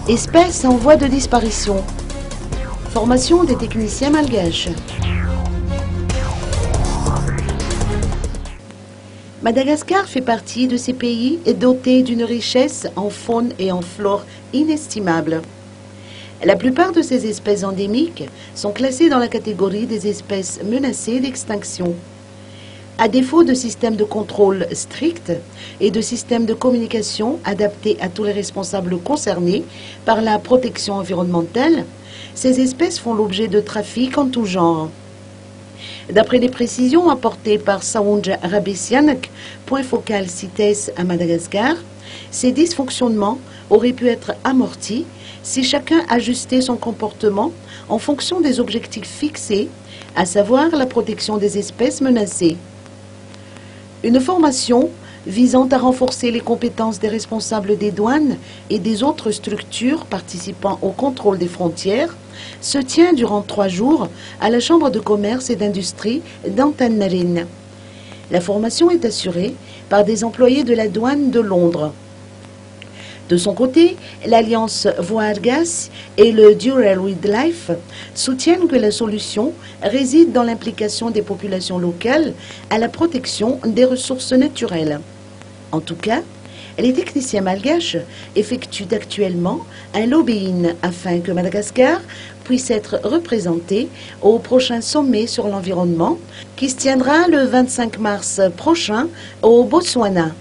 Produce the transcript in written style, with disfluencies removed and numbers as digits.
Espèces en voie de disparition. Formation des techniciens malgaches. Madagascar fait partie de ces pays dotés d'une richesse en faune et en flore inestimable. La plupart de ces espèces endémiques sont classées dans la catégorie des espèces menacées d'extinction. À défaut de systèmes de contrôle stricts et de systèmes de communication adaptés à tous les responsables concernés par la protection environnementale, ces espèces font l'objet de trafics en tout genre. D'après les précisions apportées par Saounja Rabessianak, point focal CITES à Madagascar, ces dysfonctionnements auraient pu être amortis si chacun ajustait son comportement en fonction des objectifs fixés, à savoir la protection des espèces menacées. Une formation visant à renforcer les compétences des responsables des douanes et des autres structures participant au contrôle des frontières se tient durant 3 jours à la Chambre de commerce et d'industrie d'Antananarivo. La formation est assurée par des employés de la douane de Londres. De son côté, l'Alliance Voargas et le Dural Wildlife soutiennent que la solution réside dans l'implication des populations locales à la protection des ressources naturelles. En tout cas, les techniciens malgaches effectuent actuellement un lobbying afin que Madagascar puisse être représenté au prochain sommet sur l'environnement qui se tiendra le 25 mars prochain au Botswana.